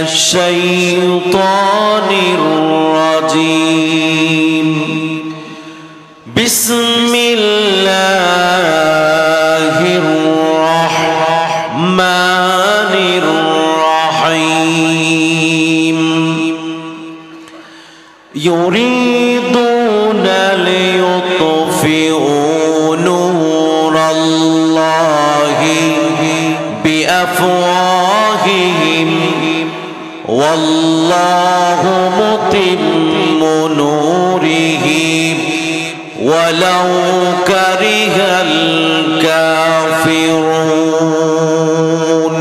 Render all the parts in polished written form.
الشيطان الرجيم بسم الله الرحمن الرحيم يريدون ليطفئوا نور الله بأفواههم والله متم نوره ولو كره الكافرون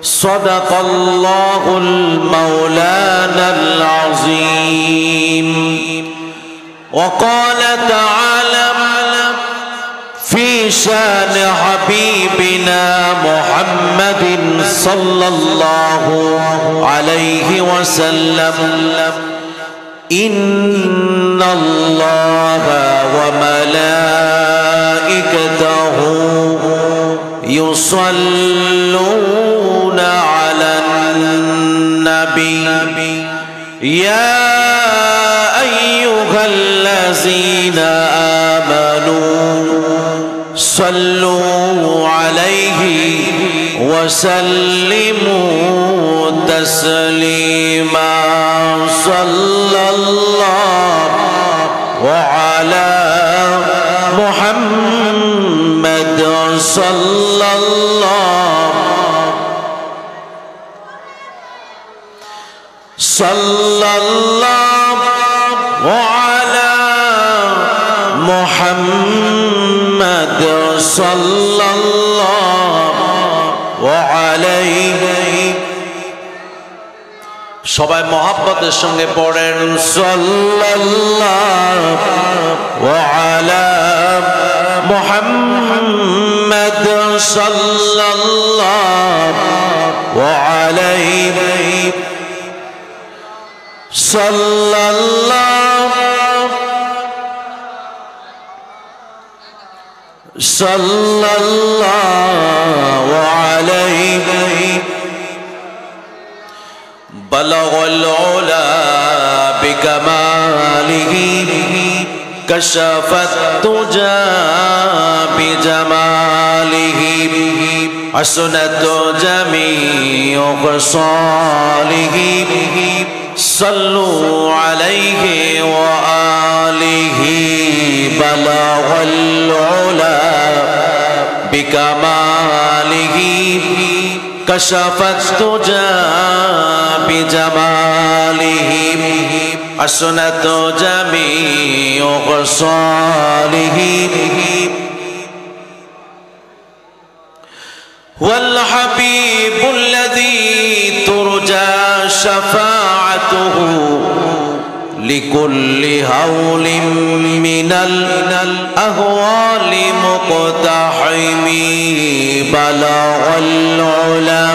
صدق الله المولانا العظيم وقال تعالى في شان حبيبنا محمد صلى الله عليه وسلم إن الله وملائكته يصلون على النبي يا أيها الذين آمنوا صلوا عليه وسلموا تسليما صلى الله وعلى محمد صلى الله وعلى محمد صلى الله وعليه সবাই মহব্বতের সঙ্গে পড়েন সাল্লাল্লাহু আলা মুহাম্মদ সাল্লাল্লাহু আলাইহি সাল্লাল্লাহু আলাইহি بلغ العلا بكماله كشف الدجى بجماله حسنت جميع خصاله صلوا عليه وآله بلغ العلا بكماله كشف الدجى بجماله حسنت جميع خصاله والحبيب الذي ترجى شفاعته لكل هول من الأهوال مقتحم بلغ العلا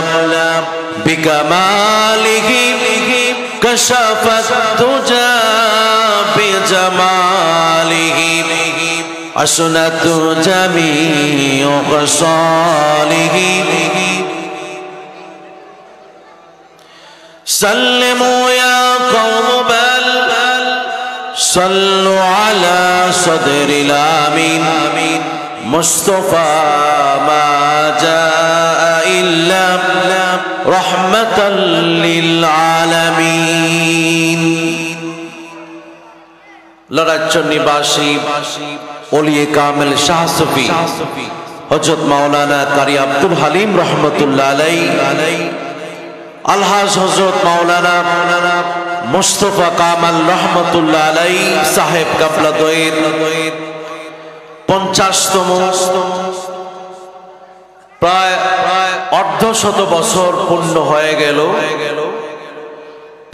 بكماله كشف الدجى بجماله حسنت جميع خصاله سلموا يا قوم بل صلوا على صدر الأمين مصطفى ما جاء إلا رحمة للعالمين লড়াইচন্নী বাসী ওলিয়ে কামেল শাহ সুফি হযরত মাওলানা কারি আব্দুল হালিম রাহমাতুল্লাহ আলাইহি আলহাজ হযরত মাওলানা মুস্তাফা কামাল রাহমাতুল্লাহ আলাইহি সাহেব কাবলা দয়ের 50তম প্রায় অর্ধশত বছর পূর্ণ হয়ে গেল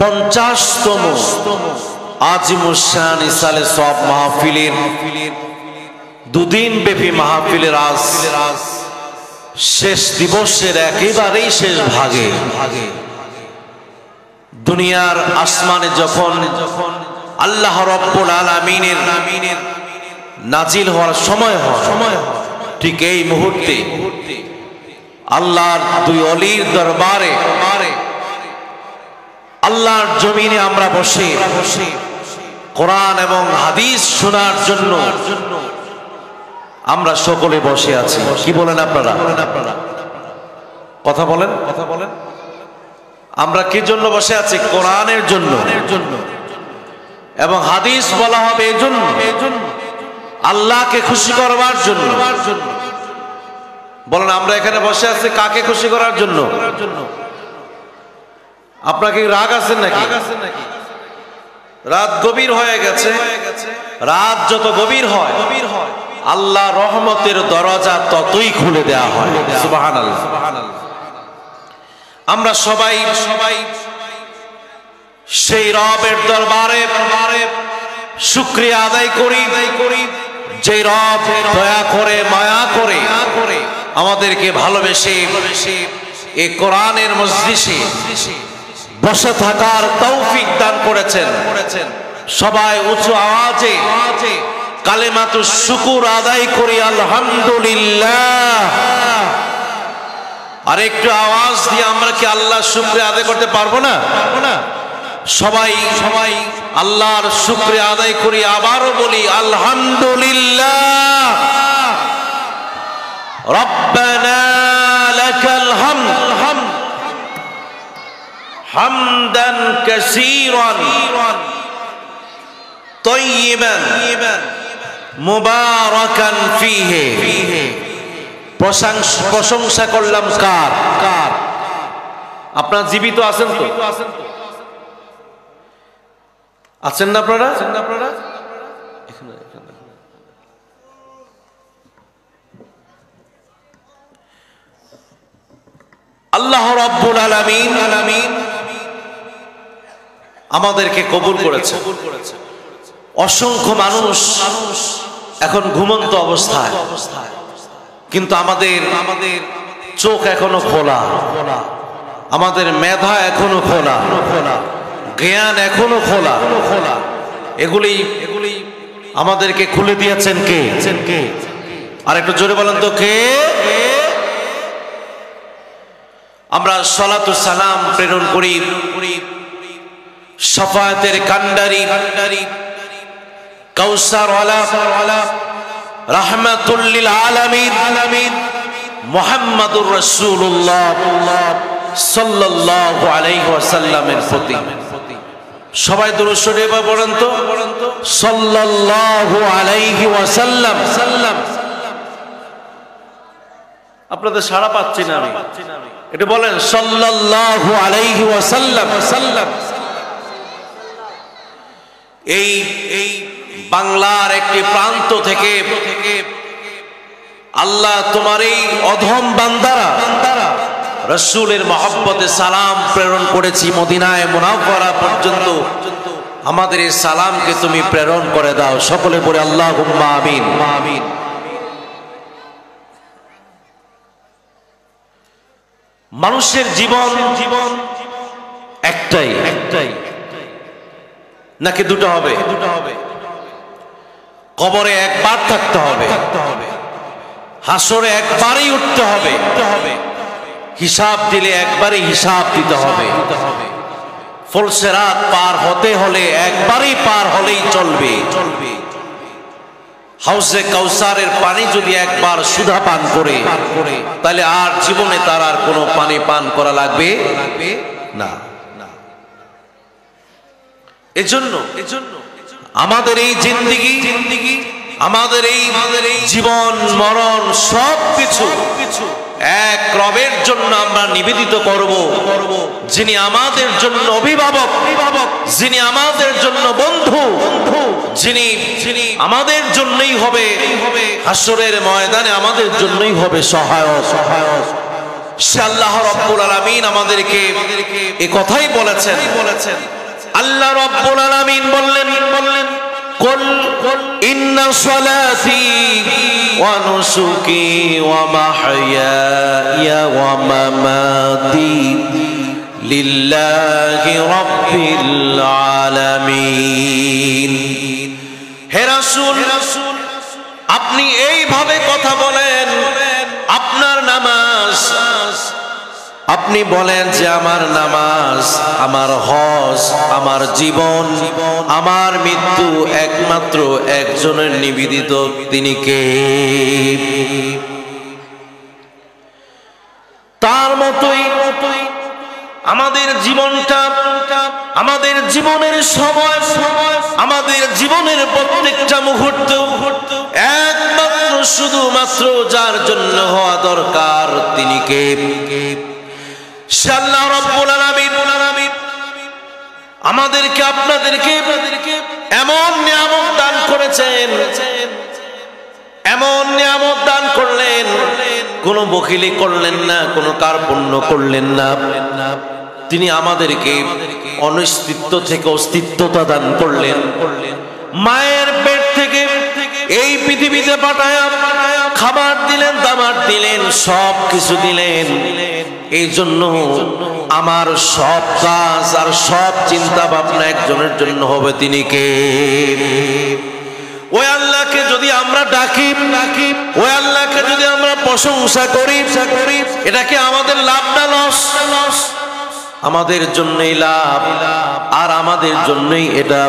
50তম আজিমুশান ইসালে সব মাহফিলের দুদিন ব্যাপী মাহফিলের আজ শেষ দিবসের একেবারেই শেষ ভাগে দুনিয়ার আসমানে যখন আল্লাহ রাব্বুল আলামিনের নাজিল হওয়ার সময় হয় ঠিক এই মুহূর্তে আল্লাহর দুই ওলির দরবারে আল্লাহর জমিনে আমরা বসে কোরআন এবং হাদিস শোনার জন্য আমরা সকলে বসে আছি। কি বলেন আপনারা? কথা বলেন। আমরা কি জন্য বসে আছি? কোরআনের জন্য এবং হাদিস বলা হবে এই জন্য, আল্লাহকে খুশি করবার জন্য। বলেন আমরা এখানে বসে আছি কাকে খুশি করার জন্য? আপনার কি রাগ আছেন নাকি? রাত গভীর হয়ে গেছে। রাত যত গভীর হয় আল্লাহ রহমতের দরজা ততই খুলে দেওয়া হয়। সুবহানাল্লাহ। আমরা সবাই সেই রবের দরবারে শুকরিয়া আদায় করি, যে রব দয়া করে মায়া করে আমাদেরকে ভালোবেসে এই কোরআনের মজলিসে বসে থাকার তৌফিক দান করেছেন। সবাই উঁচু আওয়াজে কালেমাতুশ শুকুর আদায় করি আলহামদুলিল্লাহ। আর একটু আওয়াজ দিয়ে আমরা কি আল্লাহ শুকরিয়া আদায় করতে পারবো না? সবাই আল্লাহর শুকরিয়া আদায় করি, আবারও বলি আলহামদুলিল্লাহ। রব্বানা লাকাল হামদ হামদান কাসীরান তাইয়িবান মুবারাকান ফীহি। প্রশংসা করলাম কার? আপনারা জীবিত আছেন তো? আছেন না আপনারা? আল্লাহ রাব্বুল আলামিন আমাদেরকে কবুল করেছে। অসংখ্য মানুষ এখন ঘুমন্ত অবস্থায়, কিন্তু আমাদের চোখ এখনো খোলা, আমাদের মেধা এখনো খোলা, জ্ঞান এখনো খোলা। এগুলি আমাদেরকে খুলে দিয়েছেন কে? আর একটু জোরে বলেন তো কে? আমরা সালাতুস সালাম প্রেরণ করি শাফায়াতের কান্ডারি কাউসার ওয়ালা রাহমাতুল লিল আলামিন মুহাম্মাদুর রাসূলুল্লাহ সাল্লাল্লাহু আলাইহি ওয়াসাল্লামের প্রতি। সবাই দুরূদ শরীফ পড়েন তো, সাল্লাল্লাহু আলাইহি ওয়াসাল্লাম। আপনাদের সাড়া পাচ্ছি না আমি, এটা বলেন সাল্লাল্লাহু আলাইহি ওয়াসাল্লাম। এই বাংলার একটি প্রান্ত থেকে আল্লাহ তোমার এই অধম বান্দারা রাসূলের মহব্বতে সালাম প্রেরণ করেছি মদিনায় মুনাওয়ারা পর্যন্ত। আমাদের এই সালামকে তুমি প্রেরণ করে দাও। সকলে পড়ে আল্লাহুম্মা আমিন। মানুষের জীবন একটাই নাকি দুটো হবে? কবরে একবার থাকতে হবে, হাসরে একবারই উঠতে হবে, হিসাব দিলে একবারই হিসাব দিতে হবে। ফুলসিরাত পার হতে হলে একবারই পার হলেই চলবে। হাউজে কাউসারের পানি যদি একবার সুধা পান করে তাহলে আর জীবনে তার আর কোনো পানি পান করা লাগবে না। এজন্য আমাদের এই জিন্দেগি, আমাদের এই জীবন মরণ সবকিছু এক রবের জন্য আমরা নিবেদিত করব, যিনি আমাদের জন্য অভিভাবক, যিনি আমাদের জন্য বন্ধু, যিনি আমাদের জন্যই হবে হাসরের ময়দানে আমাদের জন্যই হবে সহায়ক। সে আল্লাহ রাব্বুল আলামিন আমাদেরকে এই কথাই বলেছেন। আল্লাহ রাব্বুল আলামিন বললেন কুল ইন্না সালাতি ওয়া নুসুকি ওয়া মাহইয়ায়া ওয়া মামাতি লিল্লাহি রাব্বিল আলামিন। হে রাসূল, আপনি এইভাবে কথা বলেন, আপনার নামাজ, আপনি বলেন যে আমার নামাজ, আমার হজ, আমার জীবন, আমার মৃত্যু একমাত্র একজনের নিবেদিত, তিনি কে? তার মতোই আমাদের জীবনটা, আমাদের জীবনের সময়, আমাদের জীবনের প্রত্যেকটা মুহূর্ত একমাত্র শুধুমাত্র যার জন্য হওয়া দরকার, তিনি কে? আল্লাহ রাব্বুল আলামিন আমাদেরকে আপনাদেরকে এমন নিয়ামত দান করেছেন, এমন নিয়ামত দান করলেন, কোনো বখিলি করলেন না, কোনো কার্পণ্য করলেন না। তিনি আমাদেরকে অনিশ্চিত থেকে অস্তিত্বতা দান করলেন। মায়ের পেট থেকে এই পৃথিবীতে পাঠায়া খাবার দিলেন, দাবার দিলেন, সব কিছু দিলেন। এই জন্য আমার সব কাজ আর সব চিন্তা ভাবনা একজনের জন্য হবে, তিনি কে? ওই আল্লাহকে যদি আমরা ডাকি, ওই আল্লাহকে যদি আমরা প্রশংসা করি, এটা কি আমাদের লাভ না লস? আমাদের জন্যই লাভ, আর আমাদের জন্যই এটা,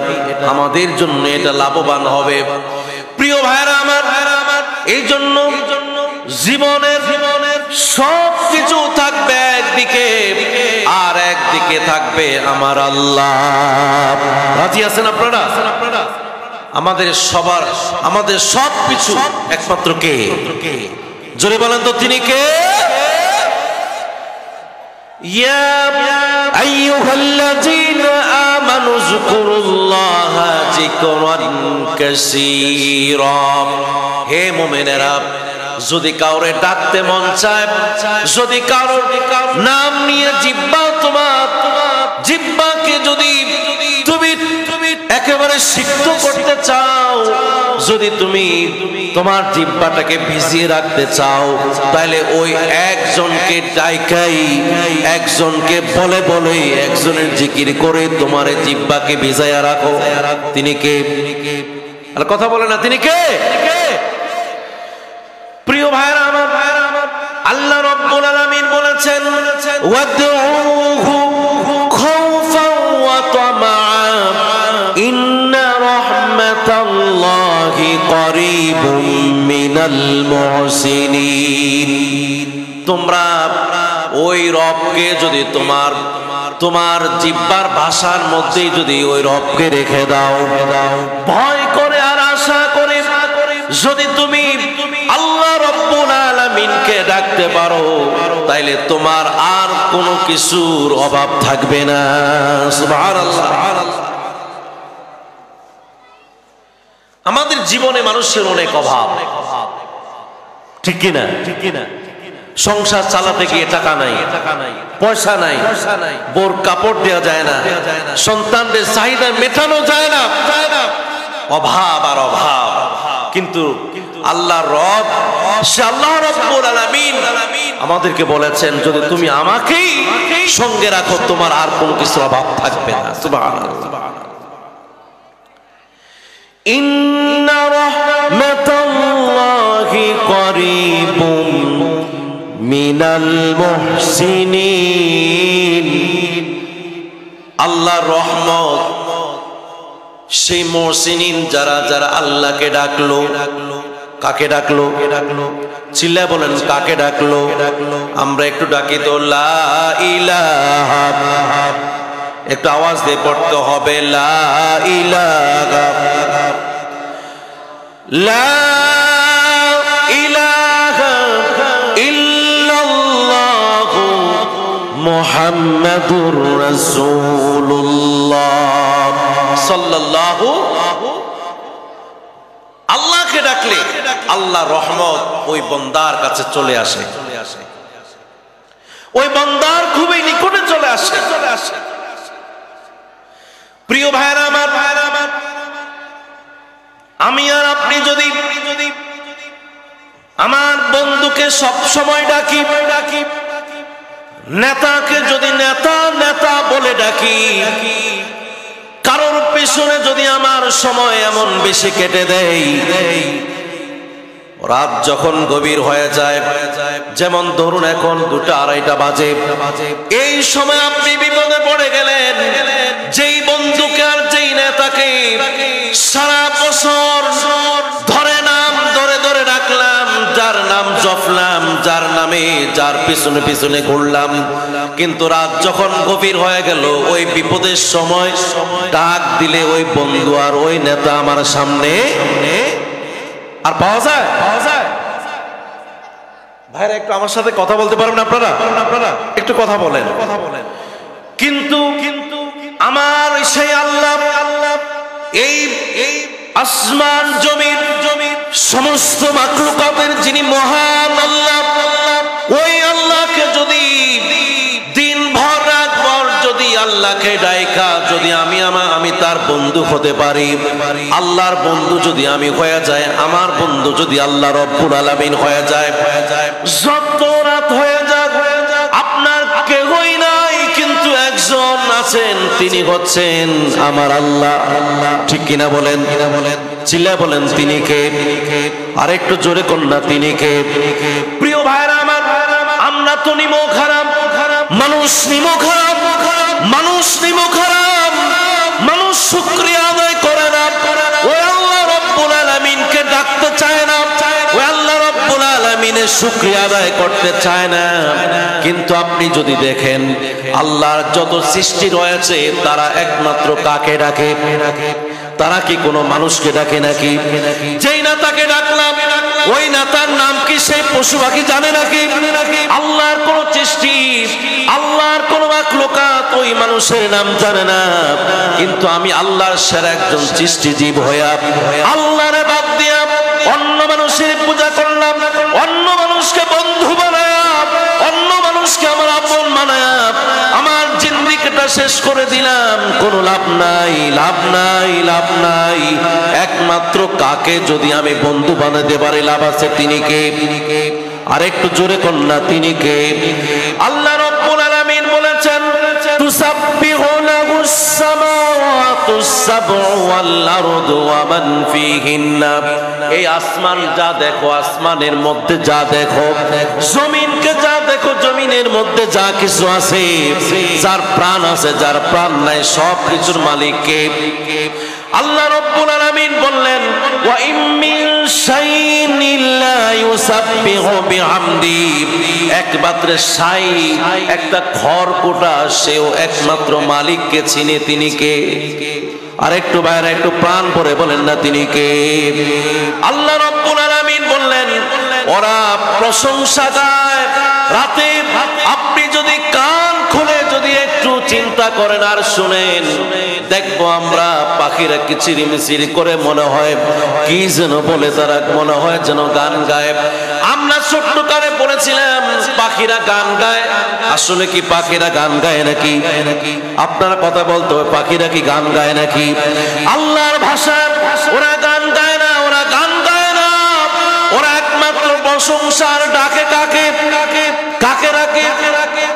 আমাদের জন্য এটা লাভবান হবে। প্রিয় ভাইরা আমার, এই জন্য জীবনের সব কিছু থাকবে একদিকে, আর একদিকে থাকবে আমার আল্লাহ। রাজি আছেন আপনারা? আমাদের সবার, আমাদের সব কিছু একমাত্র কে? জোরে বলেন তো, তিনি কে? ইয়া আইয়ুহাল্লাযীনা আমানু যকুরুল্লাহা যিকরান কাসীরা। হে মুমিনেরা, যদি কাউরে ডাকতে মন চায়, যদি কারোর নাম নিয়ে জিহ্বা, তোমার জিহ্বাকে যদি তুমি একেবারে সিদ্ধ করতে চাও, যদি তুমি তোমার জিহ্বাটাকে ভিজিয়ে রাখতে চাও, তাহলে ওই একজনকে ডাইকাই, একজনকে বলে বলে, একজনের জিকির করে তোমার জিহ্বাকে ভিজাইয়া রাখো। তিনি কে? আর কথা বলে না, তিনি কে? প্রিয় ভাইরা আমার, আল্লাহ রাব্বুল আলামিন বলেছেন, ওয়াদউহু খাওফান ওয়া তামাআন ইন্না রাহমাতাল্লাহি করিবুম মিনাল মুহসিনিন। তোমরা ওই রবকে যদি তোমার জিহ্বার ভাষার মধ্যেই যদি ওই রবকে রেখে দাও, ভয় করে আর আশা করে যদি তুমি আল্লাহ রাব্বুল আলামিনকে ডাকতে পারো, তাইলে তোমার আর কোনো কিছুর অভাব থাকবে না। সুবহানাল্লাহ। আমাদের জীবনে মানুষের অনেক অভাব, ঠিক কিনা? সংসার চালাতে গিয়ে টাকা নাই, পয়সা নাই, বোর কাপড় দেওয়া যায় না, সন্তানদের চাহিদা মেটানো যায় না, অভাব আর অভাব। কিন্তু আল্লাহ রব, সে আল্লাহ রাব্বুল আলামিন আমাদেরকে বলেছেন, যদি তুমি আমাকেই সঙ্গে রাখো, তোমার আর কোনো কিছু অভাব থাকবে না। সুবহানাল্লাহ। ইন্না রাহমাতাল্লাহি করিবুম মিনাল মুহসিনিন। আল্লাহর রহমত সেই মুহসিনিন, যারা যারা আল্লাহকে ডাকলো। কাকে ডাকলো? চিল্লায় বলেন, কাকে ডাকলো? আমরা একটু ডাকি তো, লা ইলাহা, একটু আওয়াজ দিয়ে পড়তে হবে, লা ইলাহা, লা ইলাহা ইল্লাল্লাহু মুহাম্মাদুর রাসূলুল্লাহ সাল্লাল্লাহু। আল্লাহকে ডাকলে আল্লাহ রহমত ওই বান্দার কাছে চলে আসে, ওই বান্দার খুবই নিকটে চলে আসে। প্রিয় ভাইরা আমার, আমি আর আপনি যদি আমার বন্ধুকে সব সময় ডাকি, নেতাকে যদি নেতা নেতা বলে ডাকি, কারোর পেছনে যদি আমার সময় এমন বেশি কেটে দেই, রাত যখন গভীর হয়ে যায়, যেমন ধরুন এখন 2টা 2:30 বাজে, এই সময় আপনি বিপদে পড়ে গেলেন। যেই বন্ধুকে আর যেই নেতাকে সারা বছর ধরে নাম ধরে ধরে রাখলাম, যার নাম জপলাম, যার নামে যার পিছনে পিছনে ঘুরলাম, কিন্তু রাত যখন গভীর হয়ে গেল, ওই বিপদের সময় ডাক দিলে ওই বন্ধু আর ওই নেতা আমার সামনে আর পাওয়া যায়? ভাইরা একটু আমার সাথে কথা বলতে পারবেন আপনারা? একটু কথা বলেন। কিন্তু আমার সেই আল্লাহ, এই আসমান জমিন সমস্ত মাখলুকাতের যিনি মহান আল্লাহ, ওই আল্লাহকে যদি দিন ভর রাত ভর যদি আল্লাহকে ডাইকা যদি আমি তার বন্ধু হতে পারি, আল্লাহর বন্ধু যদি আমি হয়ে যায়, আমার বন্ধু যদি আল্লাহ রব্বুল আলামিন হয়ে যায়, যত রাত হয়ে যাক আপনার কেউই নাই, কিন্তু একজন আছেন, তিনি হচ্ছেন আমার আল্লাহ। ঠিক কিনা বলেন? চিল্লায় বলেন তিনি কে? আর একটু জোরে কন্যা তিনি কে? প্রিয় ভাইরা আমার, আমরা তো নিমো খারাপ, মানুষ নিমো খারাপ, মানুষ শুকরিয়া আদায় করে না, ওই আল্লাহ রব্বুল আলামিনকে ডাকতে চায় না, ওই আল্লাহ রব্বুল আলামিনের শুকরিয়া আদায় করতে চায় না। কিন্তু আপনি যদি দেখেন আল্লাহর যত সৃষ্টি রয়েছে তারা একমাত্র কাকে ডাকে? তারা কি কোনো মানুষকে ডাকে নাকি? যেই না তাকে ডাকলাম, ওই না তার নাম কি সেই পশু পাখি জানে নাকি? আল্লাহর কোন সৃষ্টি, আল্লাহর কোন মাখলুকাত ওই মানুষের নাম জানে না, কিন্তু আমি আল্লাহর সেরা একজন সৃষ্টিজীব হইয়া আল্লাহরে বাদ দিয়া অন্য মানুষের পূজা করলাম, অন্য মানুষকে বন্ধু বানায়া, অন্য মানুষকে আমার আপন বানায়া আমার জিন্দেগিটা শেষ করে দিলাম। কোনো লাভ নাই। একমাত্র কাকে যদি আমি বন্ধু বানাতে পারি লাভ আছে, তিনি কে? আর একটু জোরে কন্যা তিনি কে? আল্লাহ রব্বুল আলামিন বলেছেন, তুসাব্বিহু লাহুস সামাওয়াতুস সাবউ ওয়াল আরদু ওয়া মান ফীহিন্না। এই আসমান যা দেখো, আসমানের মধ্যে যা দেখো, জমিনকে যা দেখো, জমিনের মধ্যে যা কিছু আছে, যার প্রাণ আছে যার প্রাণ নাই, সব কিছুর মালিক কে? আল্লাহ রব্বুল আলামিন বললেন, ওয়া ইম মিন শাইইন ইল্লা ইউসাব্বিহু বিহামদি। একমাত্র সাই, একটা খড়কুটা, সেও একমাত্র মালিককে চিনে, তিনি কে? আর একটু বাইরে একটু প্রাণ ভরে বলেন না তিনি কে? আল্লাহ রব্বুল আলামিন বললেন, ওরা প্রশংসা গায় রাতে। আপনি যদি কান খুলে যদি একটু চিন্তা করেন আর শুনেন, দেখবো আমরা পাখিরা কিচিরিমিচির করে, মনে হয় কি যেন বলে, তারা মনে হয় যেন গান গায়। আমরা ছোট্ট কালে বলেছিলাম পাখিরা গান গায়, আসলে কি পাখিরা গান গায় নাকি? আপনারা কথা বলতে হবে, পাখিরা কি গান গায় নাকি? আল্লাহর ভাষায় ওরা গান গায় না, ওরা গান গায় না, ওরা একমাত্র প্রশংসার ডাকে কাকে? কাকে রাখে?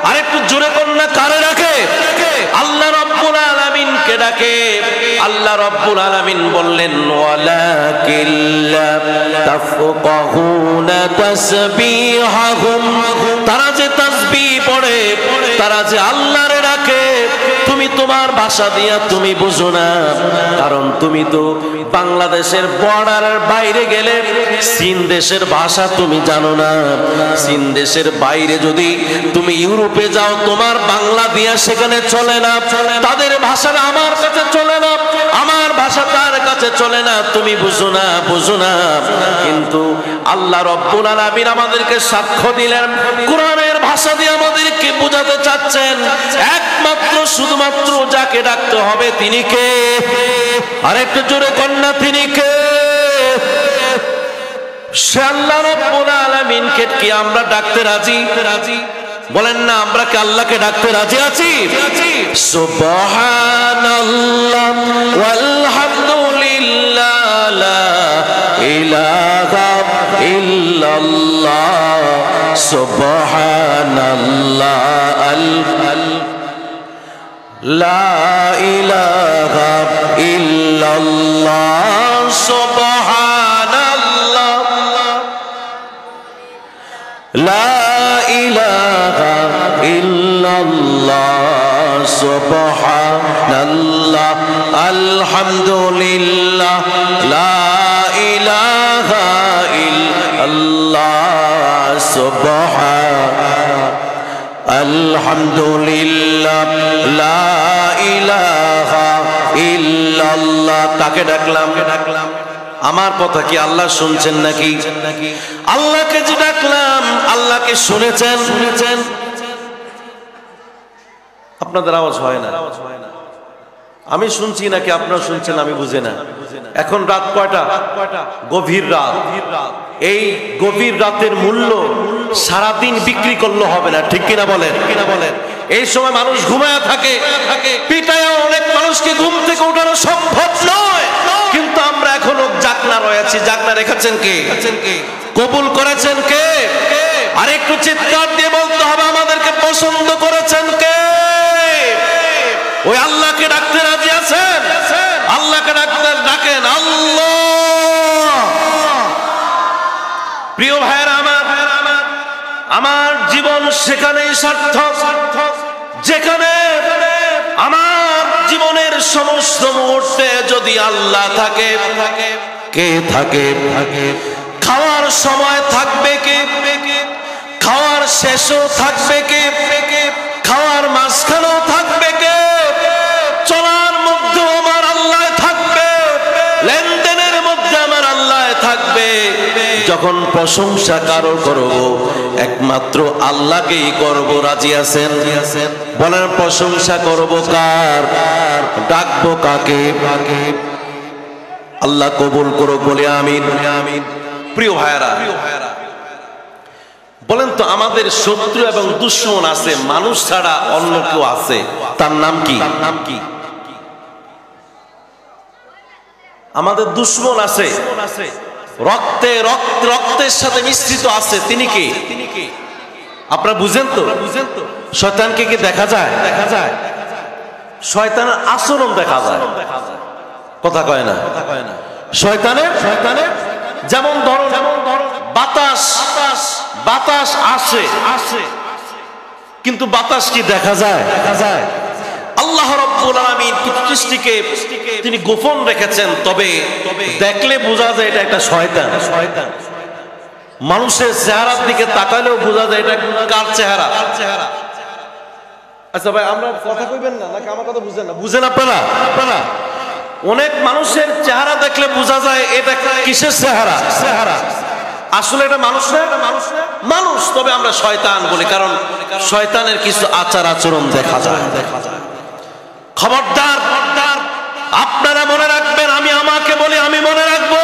আর একটু জোরে কন্যা কারে রাখে? আল্লাহ রব্বুল আলামিনকে ডাকে। আল্লাহ রব্বুল আলামিন বললেন, ওয়ালাকিল্লা তাফকাহুনা তাসবিহাহুম। তারা যে তাসবিহ পড়ে, তারা যে আল্লাহরে ডাকে, তুমি তোমার ভাষা দিয়া তুমি বুঝো না, কারণ তুমি তো বাংলাদেশের বর্ডারের বাইরে গেলে চীন দেশের ভাষা তুমি জানো না। চীন দেশের বাইরে যদি তুমি ইউরোপে যাও, তোমার বাংলা দিয়া সেখানে চলে না, তাদের ভাষাটা আমার কাছে চলে না, আমার ভাষা তার কাছে চলে না, তুমি বুঝো না। কিন্তু আল্লাহ রব্বুল আলামিন আমাদেরকে সাক্ষ্য দিলেন, কোরআনের ভাষা দিয়ে আমাদেরকে বোঝাতে চাচ্ছেন, একমাত্র শুধুমাত্র যাকে ডাকতে হবে তিনি কে? আর একটু জোরে কন্যা তিনি কে? সে আল্লাহ রব্বুল আলামিনকে কি আমরা ডাকতে রাজি? বলেন না, আমরা কি আল্লাহকে ডাকতে রাজি আছি? সুবহানাল্লাহ ওয়ালহামদুলিল্লাহ লা ইলাহা ইল্লাল্লাহ সুবহানাল্লাহ লা ইলাহা ইল্লাল্লাহ সুবহানাল্লাহ সুবহানাল্লাহ আলহামদুলিল্লাহ লা ইলাহা ইল্লাল্লাহ সুবহানাল্লাহ আলহামদুলিল্লাহ লা ইলাহা ইল্লাল্লাহ। কাকে ডাকলাম? আমার কথা কি আল্লাহ শুনছেন নাকি? আল্লাহকে যে ডাকলাম, আল্লাহকে শুনেছেন? আপনাদের আওয়াজ হয় না, আমি শুনছি নাকি আপনারা শুনছেন আমি বুঝি না। এখন রাত কয়টা? গভীর রাত। এই গভীর রাতের মূল্য সারাদিন বিক্রি করলে হবে না, ঠিক কিনা বলেন? এই সময় মানুষ ঘুমায়া থাকে, পিটায় অনেক মানুষকে ঘুম থেকে উঠানো সম্ভব নয়, কিন্তু আমরা এখনো জাগনা রয়েছি। জাগনা রেখেছেন কে? কবুল করেছেন কে? আর একটু চিৎকার দিয়ে বলতে হবে আমাদেরকে পছন্দ করেছেন কে? ওই আল্লাহকে ডাকতে রাজি আছেন? আল্লাহকে ডাকতে ডাকেন আল্লাহ। প্রিয় ভাইরা আমার জীবন সেখানেই সার্থক যেখানে আমার জীবনের সমস্ত মুহূর্তে যদি আল্লাহ থাকে। কে থাকে? খাওয়ার সময় থাকবে কে? খাওয়ার শেষও থাকবে কে? খাওয়ার মাঝখানেও থাকবে কে? চলার মধ্যে আমার আল্লাহ থাকবে, লেনদেনের মধ্যে আমার আল্লাহ থাকবে। যখন প্রশংসা কারো করব একমাত্র আল্লাহকেই করব। রাজি আছেন? বলেন প্রশংসা করব কার? ডাকবো কাকে? আল্লাহ কবুল করো বলে আমিন। প্রিয় ভাইরা বলেন তো, আমাদের শত্রু এবং দুশমন আছে, মানুষ ছাড়া অন্য কেউ আছে, তার নাম কি? আমাদের দুশমন আছে, রক্তের সাথে মিশ্রিত আছে, তিনি কে? আপনারা বুঝেন তো? শয়তানকে কি দেখা যায়? শয়তানের আচরণ দেখা যায়, কথা কয় না। শয়তানের যেমন ধরো বাতাস আসে, কিন্তু বাতাস কি দেখা যায়? আল্লাহ রাব্বুল আলামিন সৃষ্টিকে তিনি গোপন রেখেছেন, তবে দেখলে বোঝা যায় এটা একটা শয়তান। মানুষের চেহারার দিকে তাকালেও বোঝা যায় এটা কার চেহারা। আচ্ছা ভাই, আমরা কথা কইবেন না নাকি আমার কথা বুঝেন না? বুঝেন আপনারা? অনেক মানুষের চেহারা দেখলে বোঝা যায় এটা কিসের চেহারা। আসলে এটা মানুষ না, মানুষ, তবে আমরা শয়তান বলি, কারণ শয়তানের কিছু আচার আচরণ দেখা যায়। খবরদার, আপনারা মনে রাখবেন, আমি আমাকে বলি, আমি মনে রাখবো,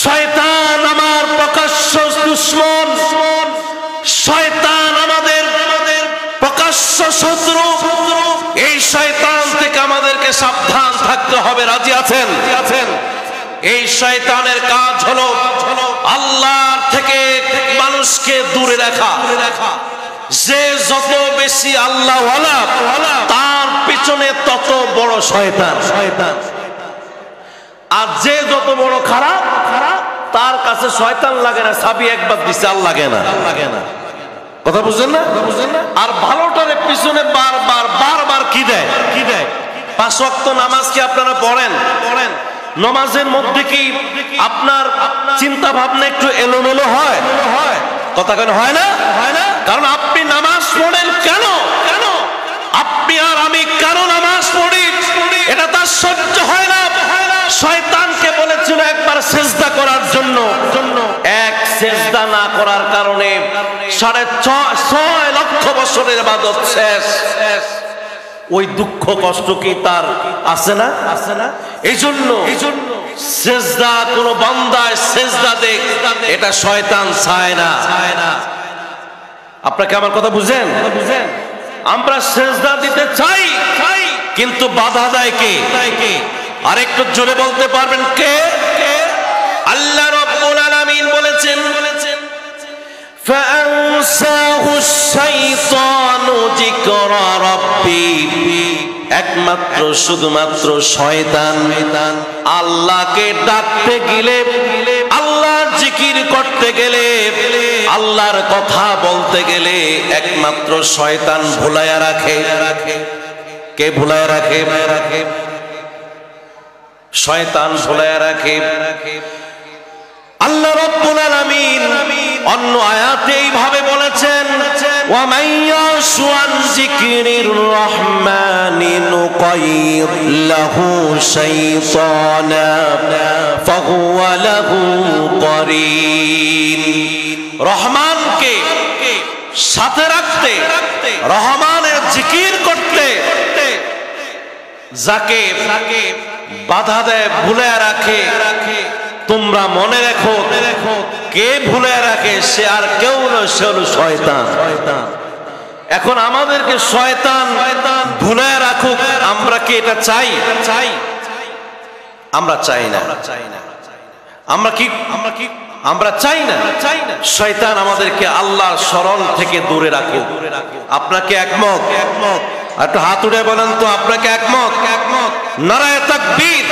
শয়তান আমার প্রকাশ্য দুশমন, শয়তান আমাদের প্রকাশ্য শত্রু। এই শয়তান থেকে আমাদেরকে সাবধান থাকতে হবে। রাজি আছেন? এই শয়তানের কাজ হলো আল্লাহর থেকে মানুষকে দূরে রাখা। যে যত বেশি আল্লাহওয়ালা তার পিছনে তত বড় শয়তান, আর যে যত বড় খারাপ তার কাছে শয়তান লাগে না, সাবি একবার দিছে আর লাগে না। কথা বুঝছেন না? আর ভালোটারে পিছনে বারবার কি দেয়? 5 ওয়াক্ত নামাজ কি আপনারা পড়েন? নামাজের মধ্যে কি আপনার চিন্তা ভাবনা একটু এলোমেলো হয়? কথা কেন হয় না? কারণ আপনি নামাজ পড়েন কেন? আপনি আর আমি কেন নামাজ পড়ি? এটা তার সহ্য হয় না। শয়তানকে বলেছিল একবার সেজদা করার জন্য, এক সেজদা না করার কারণে 6.5 লক্ষ বছরের ইবাদত শেষ। ওই দুঃখ কষ্ট কি তার আছে না? এই জন্য সেজদা কোন বান্দায় সেজদা দেখ, এটা শয়তান চায় না। আপনাকে আমার কথা বুঝেন? আমরা সেজদা দিতে চাই, কিন্তু বাধা দেয় কে? আরেকটু জোরে বলতে পারবেন কে? আল্লাহ রাব্বুল আলামিন বলেছেন, ফাআনসাহু শাইতানু যিকরা রাব্বি। একমাত্র শুধুমাত্র শয়তান আল্লাহকে ডাকতে গেলে, আল্লাহ আল্লাহর জিকির করতে গেলে, আল্লাহর কথা বলতে গেলে একমাত্র শয়তান ভুলাইয়া রাখে। কে ভুলাইয়া রাখে? শয়তান ভুলাইয়া রাখে। আল্লাহ রাব্বুল আলামিন অন্য আয়াতে এইভাবে বলেছেন, ওয়া মাইয়াশু আন যিকরির রহমানি নুকাইদ লাহু শাইতানা ফাহুয়া লাহু করিন। রহমানকে সাথে রাখতে, রহমানের জিকির করতে যাকে বাধা দেয়, ভুলে রাখে, তোমরা মনে রেখো কে ভুলে রাখে, সে আর কেউ নয়, সে হলো শয়তান। এখন আমাদেরকে শয়তান ভুলে রাখুক, আমরা কি এটা চাই? আমরা চাই না। আমরা চাই না শয়তান আমাদেরকে আল্লাহর স্মরণ থেকে দূরে রাখুক। আপনাকে একমত? একটু হাত উঠে বলেন তো, আপনাকে একমত? নারায়ে তাকবীর।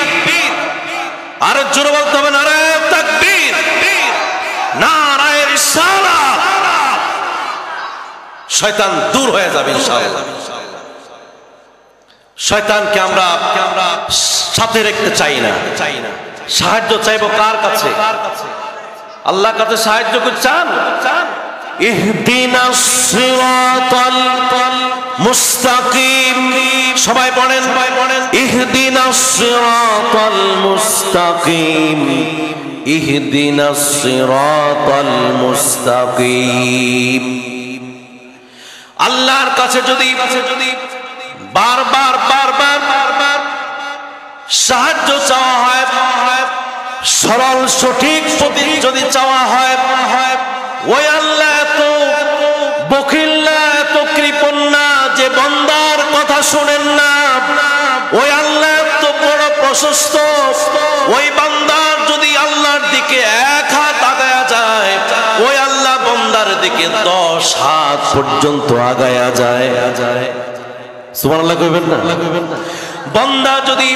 আরো জোরে বলতে হবে, নারায়ে তাকবীর, নারায়ে রিসালাত। শয়তান দূর হয়ে যাবে ইনশাআল্লাহ। শয়তানকে আমরা সাথে রাখতে চাই না। সাহায্য চাইবো কার কাছে? আল্লাহর কাছে সাহায্য চান? ইহদিনাস সিরাতাল মুস্তাকিম। সবাই পড়েন, ইহদিনাস সিরাতাল মুস্তাকিম, ইহদিনাস সিরাতাল মুস্তাকিম। আল্লাহর কাছে যদি বারবার সাহায্য চাওয়া হয়, সরল সঠিক পথে যদি চাওয়া হয়, ওই আল্লাহ এত বখিল না, এত কৃপণ না যে বান্দার কথা শুনেন না। ওই আল্লাহ এত বড় প্রশস্ত, ওই বান্দার যদি আল্লাহর দিকে এক হাত আগায়া যায়, ওই আল্লাহ বান্দার দিকে 10 হাত পর্যন্ত আগায়া যায়। সুবহানাল্লাহ কইবেন না? বান্দা যদি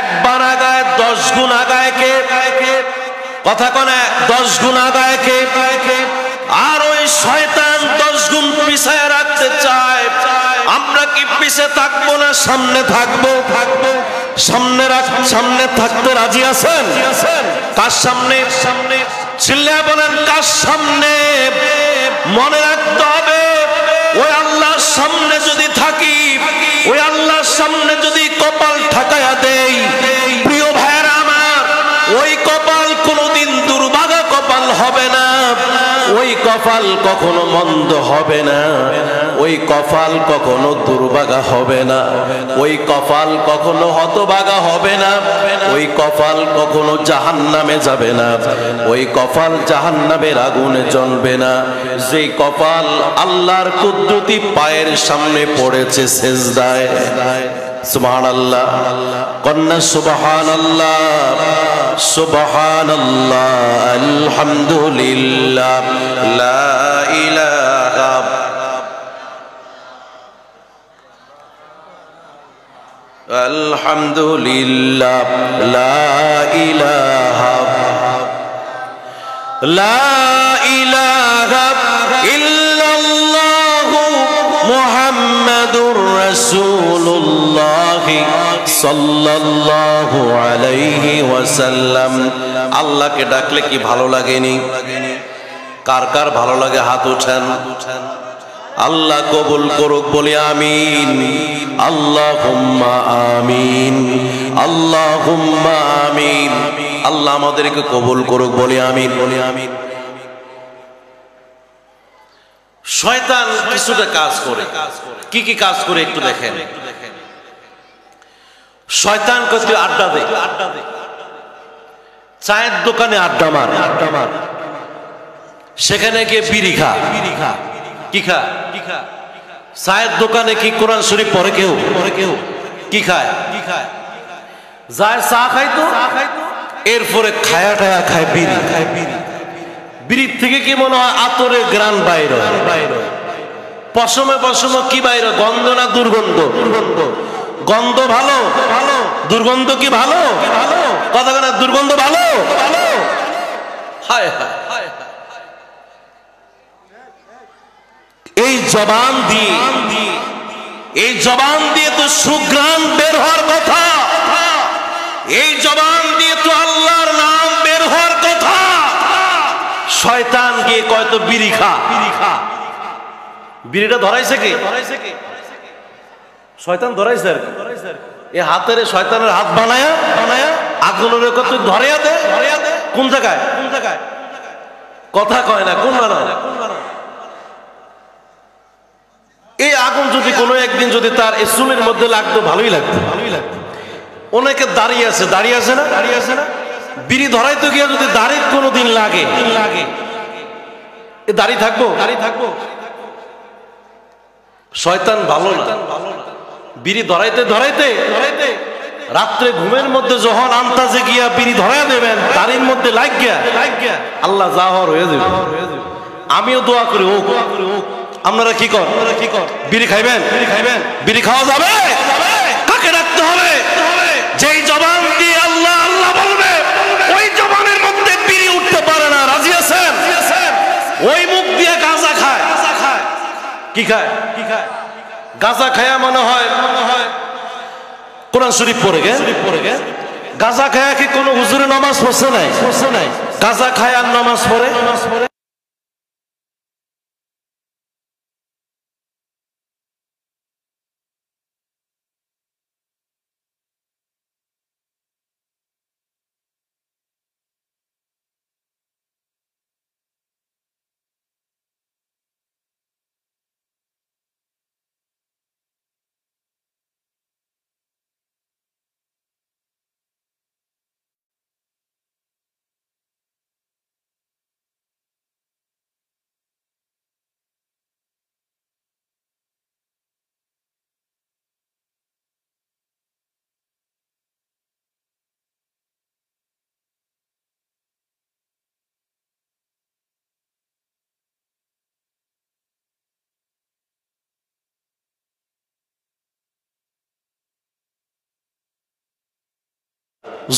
একবার আগায় 10 গুণ আগায় কে? কথা কনে 10 গুণ আগায় কে? আর ওই শয়তান 10 গুণ পিছায় রাখতে চায়। আমরা কি পিছে থাকবো না সামনে থাকবো? সামনে থাকতে রাজি আছেন? কার সামনে? চিল্লায়া বলেন, কার সামনে? মনে রাখতে হবে, ওই আল্লাহর সামনে যদি থাকি, ওই আল্লাহর সামনে যদি কপাল ঠাকায়া দেই, প্রিয় ভাইরা আমার, ওই কপাল কোনোদিন দুর্ভাগা কপাল হবে না। ওই কপাল কখনো মন্দ হবে না, ওই কপাল কখনো দুর্ভাগা হবে না, ওই কপাল কখনো হতভাগা হবে না, ওই কপাল কখনো জাহান্নামে যাবে না, ওই কপাল জাহান্নামের আগুনে জ্বলবে না। যেই কপাল আল্লাহর কুদরতি পায়ের সামনে পড়েছে সেজদায়। সুবহানাল্লাহ, কন্যা সুবহানাল্লাহ, সুবহানাল্লাহ, আলহামদুলিল্লাহ, লা ইলাহা আলহামদুলিল্লাহ, লা ইলাহা ইল্লাল্লাহু মুহাম্মাদুর রাসূলুল্লাহ সাল্লাল্লাহু আলাইহি ওয়াসাল্লাম। আল্লাহকে ডাকলে কি ভালো লাগেনি? কার কার ভালো লাগে হাত উঠান। আল্লাহ কবুল করুক, বলি আমিন। আল্লাহুম্মা আমিন, আল্লাহুম্মা আমিন। আল্লাহ আমাদেরকে কবুল করুক, বলি আমিন। শয়তান কিছুটা কাজ করে। কি কি কাজ করে একটু দেখেন। শয়তান কত আড্ডা দেয়, চায়ের দোকানে আড্ডা মার, সেখানে গিয়ে বিড়ি খা। কি খা? চায়ের দোকানে কি কোরআন শরীফ পড়ে কেউ? কি খায়? যায় চা খাইতো, এরপরে খায়া টায়া খায় বিড়ি। বিড়ির থেকে কি মনে হয় আতরের গ্রান বাইর, পশমে কি বাইর? গন্ধ না দুর্গন্ধ? গন্ধ ভালো, দুর্গন্ধ কি ভালো? কথা বলে দুর্গন্ধ ভালো ভালো। হায় হায়, এই জবান দিয়ে, এই জবান দিয়ে তো সুঘ্রাণ বের হওয়ার কথা, এই জবান দিয়ে তো আল্লাহর নাম বের হওয়ার কথা। শয়তান গিয়ে কয় তো বিড়ি খা, বিড়িটা ধরাইছে কে? শয়তান ধরাইছে আর কি। এই হাতের শয়তানের হাত বানায়া বানায়া আগুনের কত ধরিয়া দে। কোন জায়গায়? কোন জায়গায়? কথা কয় না। কোন বানায়? এই আগুন যদি কোনো একদিন যদি তার এই চুলের মধ্যে লাগতো ভালোই লাগতো, ভালোই লাগতো। অনেকে দাঁড়িয়ে আছে, দাঁড়িয়ে আছে না, দাঁড়িয়ে আছে না। বিড়ি ধরাইতে গিয়ে যদি দাড়ি কোনোদিন লাগে, এ দাড়ি থাকবো, দাড়ি থাকবো। শয়তান ভালো না, বিড়ি ধরাইতে ধরাইতে ধরাইতে রাত্রে ঘুমের মধ্যে যখন আন্তাজে গিয়া বিড়ি ধরাই দেবেন, দাড়ির মধ্যে লাগ গিয়া আল্লাহ জাহর হয়ে যাবে। আমিও দোয়া করি হোক। আপনারা কি কর? বিড়ি খাইবেন? বিড়ি খাইবেন? বিড়ি খাওয়া যাবে? কাকে রাখতে হবে? যেই জবান দিয়ে আল্লাহ আল্লাহ বলবে, ওই জবানের মধ্যে বিড়ি উঠতে পারে না। রাজি আছেন? ওই মুখ দিয়ে গাঁজা খায়। কি খায়? কি খায়? গাঁজা খায়া মনে হয় কোরআন শরীফ পড়ে গে। গাঁজা খায়া কি কোনো হুজুরে নামাজ পড়ছে নাই? গাঁজা খায় আর নামাজ পড়ে?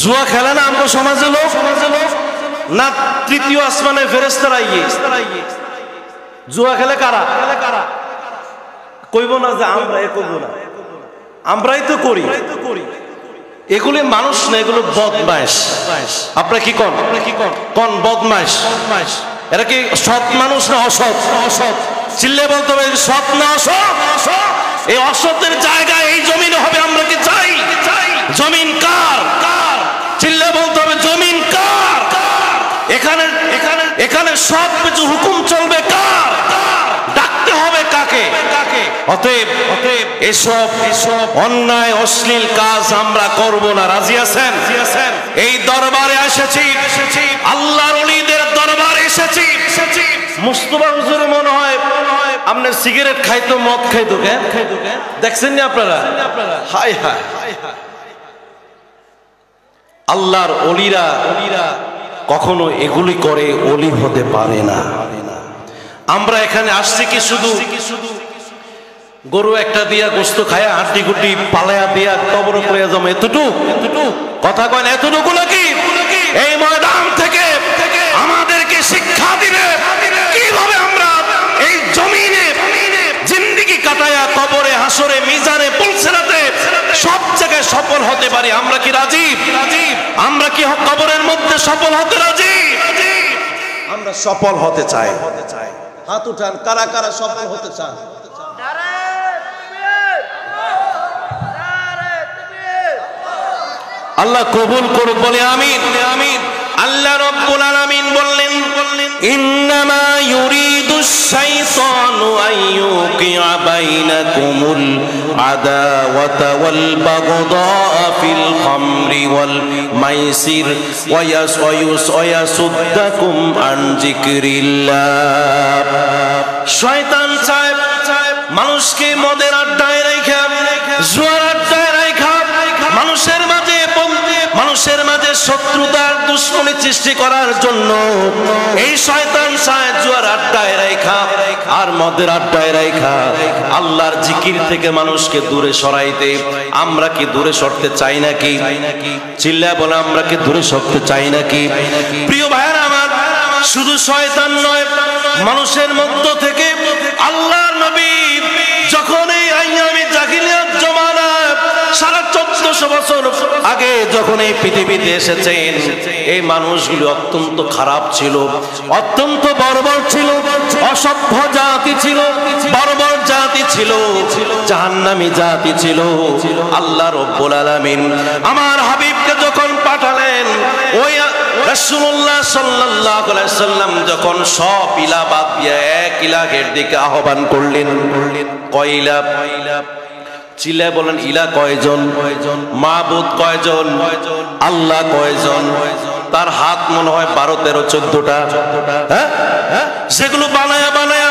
জুয়া খেলে না আমরা সমাজে লোক না? তৃতীয় আসমানে ফেরেশতারা জুয়া খেলে কারা? কইব না যে আমরা এ করবো না, আমরাই তো করি। এগুলি মানুষ না, এগুলো বদমাইশ। আপনারা কি কন? কোন বদমাইশ? এরা কি সৎ মানুষ না অসৎ? চিল্লে বলতে হবে সৎ না অসৎ? এই অসতের জায়গায় এই জমিনে হবে আমরা কি চাই? জমিন কার? চিল্লে বলতে হবে জমিন কার? এখানে এখানে এখানে সব কিছু হুকুম চলবে কার? ডাকতে হবে কাকে? অতএব এসব অন্যায় অশ্লীল কাজ আমরা করব না। রাজি আছেন? এই দরবারে এসেছি, আল্লাহর ওলিদের দরবারে এসেছি। মুস্তাফা হুজুর মনে হয় আপনি সিগারেট খাইতো, মদ খাইতো, দেখছেন না আপনারা? হায় হায়, আল্লাহর ওলিরা কখনো এগুলি করে ওলি হতে পারে না। আমরা এখানে আসছি কি শুধু গরু একটা দিয়া গোস্ত খায়া হাড্ডি গুড্ডি পালায়া দিয়া কবর করে যাবো এতটুক? কথা কয় না, এতটুকু নাকি? এই ময়দান থেকে আমাদেরকে শিক্ষা দিবে কিভাবে আমরা এই জমিনে জিন্দেগি কাটায়া কবরে, হাসরে, মিজানে, পুলসিরাতে সব জায়গায় সফল হতে পারি। আমরা কি রাজি? আমরা কি কবরের মধ্যে সফল হতে রাজি? আমরা সফল হতে চাই। হাত উঠান, কারা কারা সফল হতে চান? আল্লাহ কবুল করুক, বলে আমিন। আল্লাহ রাব্বুল আলামিন বললেন, ইন্নামা ইউরিদুশ শাইতানু আইয়ুকিআ বাইনাকুমুল আদাওয়াতা ওয়াল বাগদাআ ফিল খামরি ওয়াল মাইসির ওয়া ইয়াসুদ্দাকুম আন যিকরিল্লাহ। শয়তান চায় মানুষকে মদের আড্ডায় রাখা, জুয়ার আড্ডায় রাখা, মানুষের মাঝে মানুষের মাঝে শত্রুতার দুশ্মনী সৃষ্টি করার জন্য এই শয়তান সাহেব জুয়ার আড্ডায় রাখা আর মদের আড্ডায় রাখা আল্লাহর জিকির থেকে মানুষকে দূরে সরাইতে আমরা কি দূরে সরতে চাই নাকি? চিল্লায় বলে আমরা কি দূরে সরতে চাই নাকি? প্রিয় ভাইরা আমার, শুধু শয়তান নয়, মানুষের মধ্য থেকে আল্লাহর নবী যখন এই আইয়ামে জাহিলিয়াত জমানা 1450 বছর আগে যখন এই পৃথিবীতে এসেছেন, এই মানুষগুলো অত্যন্ত খারাপ ছিল, অত্যন্ত বর্বর ছিল, অসভ্য জাতি ছিল, বর্বর জাতি ছিল, জাহান্নামী জাতি ছিল। আল্লাহ রাব্বুল আলামিন আমার হাবিবকে যখন পাঠালেন, ওই রাসূলুল্লাহ সাল্লাল্লাহু আলাইহি সাল্লাম যখন সব ইলা বাদ দিয়ে এক ইলাহের দিকে আহ্বান করলেন, কয় ইলা? চিল্লায় বলেন ইলা কয়জন? মাবুদ কয়জন? আল্লাহ কয়জন? তার হাত মনে হয় 12, 13, 14টা। হ্যাঁ, সেগুলো বানায়া বানায়া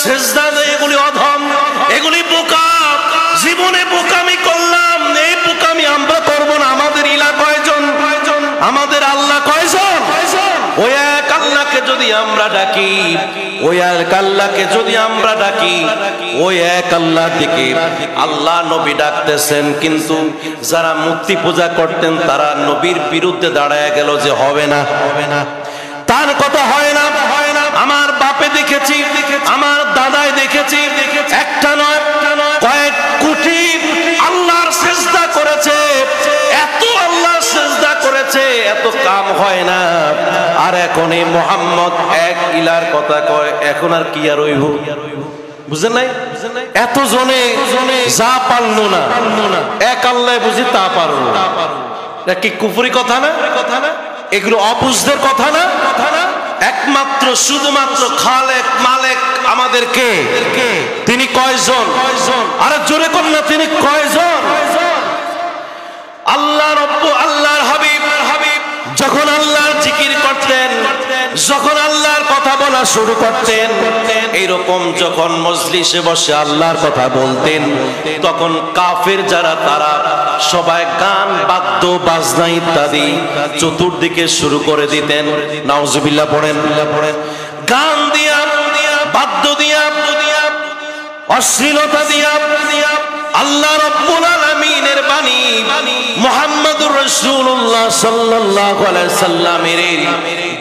সেজদা দেয়। এগুলি অধম, এগুলি বোকা। জীবনে বোকামি করলাম, এই বোকামি আমরা করব না। আমাদের ইলা কয়জন? আমাদের আল্লাহ কয়জন? ওই এক আল্লাহকে যদি আমরা ডাকি, ওই এক আল্লাহকে যদি আমরা ডাকি, ওই এক আল্লাহ দিকে আল্লাহ নবী ডাকতেছেন। কিন্তু যারা মূর্তি পূজা করতেন তারা নবীর বিরুদ্ধে দাঁড়ায় গেল যে হবে না, তার কথা হয় না। আমার বাপে দেখেছি, আমার দাদাই দেখেছি, একটা নয় কয়েক কোটি আল্লাহর সিজদা করেছে, এত আল্লাহর সিজদা করেছে, এত কাম হয় না। আর এখন এই মুহাম্মদ এক ইলার কথা কয়, এখন আর কি আর হইব? বুঝেন নাই? এত জনে যা পারলো না, এক আল্লাহ বুঝি তা পারলো। এটা কি কুফরি কথা না? এগুলো অবুঝদের কথা না? একমাত্র শুধুমাত্র খালেক মালিক আমাদের কে? তিনি কয়জন? আরে জোরে কোন না, তিনি কয়জন? আল্লাহ রব্বু আল্লাহর হাবিব যখন আল্লাহর জিকির করতেন, যখন আল্লাহর কথা বলা শুরু করতেন, এইরকম যখন মজলিসে বসে আল্লাহর কথা বলতেন, তখন কাফের যারা তারা সবাই গান বাদ্য বাজনা ইত্যাদি চতুর্দিকে শুরু করে দিতেন। নাউজুবিল্লাহ পড়েন। গান দিয়া, বাদ্য দিয়া, অশ্লীলতা দিয়া আল্লাহ রাব্বুল আলামিনের বাণী মুহাম্মদুর রাসূলুল্লাহ সাল্লাল্লাহু আলাইহি সাল্লামের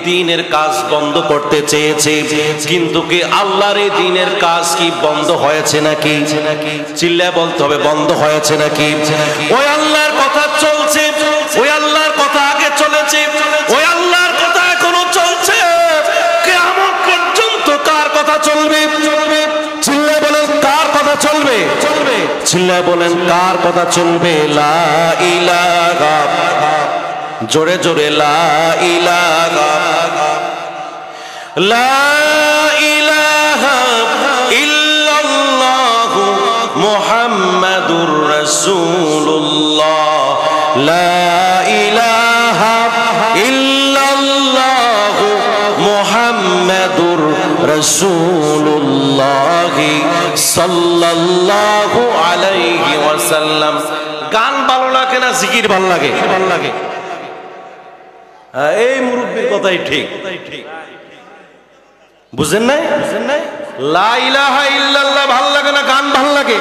দ্বীনের কাজ বন্ধ করতে চেয়েছে। কিন্তু কি আল্লাহর এই দ্বীনের কাজ কি বন্ধ হয়েছে নাকি? চিল্লায় বলতে হবে বন্ধ হয়েছে নাকি? ওই আল্লাহর কথা চলছে, ওই আল্লাহর কথা আগে চলেছে, ওই আল্লাহর কথা এখনো চলছে। কিয়ামত পর্যন্ত কার কথা চলবে? চিল্লায় বলেন কার কথা চলবে? চিল্লায় বলেন কার কথা চলবে? লা ইলাহা, জোরে জোরে লা ইলাহা, লা ইলাহা ইল্লাল্লাহু মুহাম্মাদুর রাসূলুল্লাহ, লা ইলাহা ইল্লাল্লাহু মুহাম্মাদুর রাসূলুল্লাহ সাল্লাল্লাহু আলাইহি ওয়াসাল্লাম। গান ভালো লাগে না জিকির ভালো লাগে? এই মুরব্বির কথাই ঠিক। বুঝেন নাই? লা ইলাহা ইল্লাল্লাহ ভালো লাগে না, গান ভালো লাগে?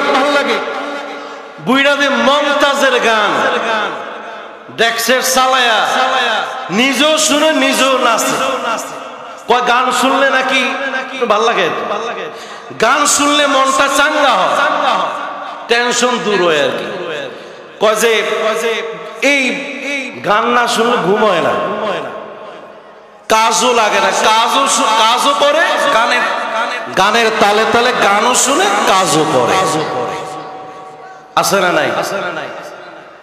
বুইড়াদের মমতাজের গান ডেক্সের চালায়া নিজেও শুনে নিজেও নাচে। কয় গান শুনলে নাকি ভাল লাগে? গান শুনলে মনটা চাঙ্গা হয়, টেনশন দূর হয় আর কি। কয় যে এই গান না শুনলে ঘুম হয় না, কাজও লাগে না, কাজও করে, গানের তালে তালে গানও শুনে কাজও করে। আছে না নাই?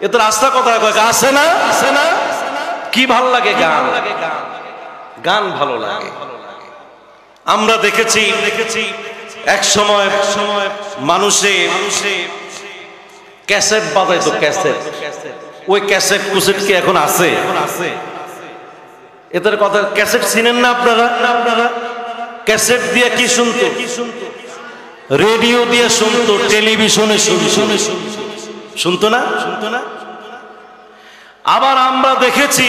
এ তো রাস্তা কোথায় কয় আছে না? কি ভাল লাগে? গান ভালো লাগে। আমরা দেখেছি এক সময় মানুষে ক্যাসেট বাজাইতো, ক্যাসেট। ওই ক্যাসেট কুসেট কি এখন আছে? এদের কথা ক্যাসেট চিনেন না আপনারা? ক্যাসেট দিয়ে কি শুনতো? রেডিও দিয়ে শুনতো, টেলিভিশনে শুনতো না? আবার আমরা দেখেছি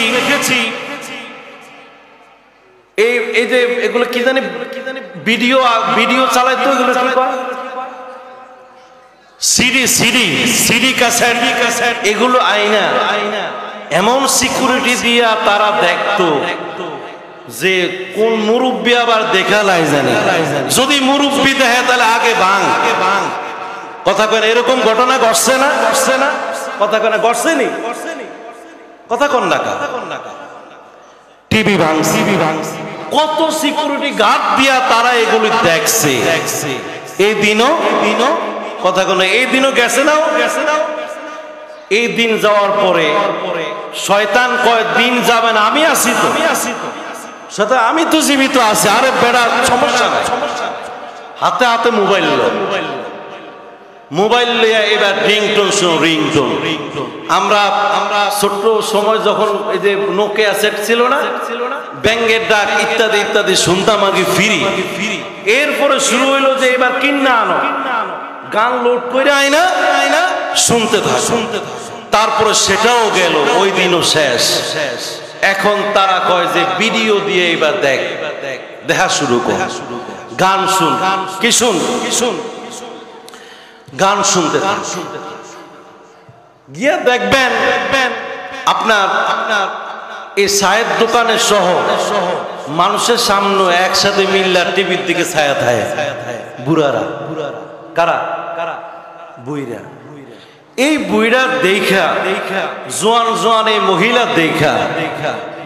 এই যে এগুলো কি জানি ভিডিও চালায় তো এগুলো কি করে সিডি ক্যাসেট এগুলো আইনা এমন সিকিউরিটি দিয়া তারা দেখতো যে কোন মুরব্বী আবার দেখা লাই জানে, যদি মুরব্বী দেখে তাহলে আগে ভাঙ কথা কয় না। এরকম ঘটনা ঘটছে না কথা কয় না, ঘটছে নি কথা কন না টিভি ভাঙ কত সিকিউরিটি গার্ড দিয়া তারা এগুলি দেখছে। এই দিনও কথা কন না, এই দিনও গেছে না। এই দিন যাওয়ার পরে শয়তান কয় দিন যাবে না, আমি আছি তো সেটা আমি তো জীবিত আছি। আরে বেড়া সমস্যা নাই, হাতে হাতে মোবাইল লইয়া এবার রিংটোন শুনো, রিংটোন। আমরা ছোট্ট সময় যখন এই যে নোকিয়া সেট ছিল না, ব্যাঙ্গের ডাক ইত্যাদি ইত্যাদি শুনতাম আগে ফিরি। এরপরে শুরু হইলো যে এবার কিন্না আনো, গান লোড করে আইনা শুনতে থাক। তারপরে সেটাও গেল, ওই দিনও শেষ। এখন তারা কয় যে ভিডিও দিয়ে এবার দেখা শুরু কর, গান শুন। কি শুন গান শুনতে গিয়ে দেখবেন আপনার এই চায়ের দোকানের সহ মানুষের সামনে একসাথে মিল্লা টিভির দিকে ছায়া থাকে বুড়ারা। কারা বুইরা। এই বুইরা দেখা জোয়ান এই মহিলা দেখা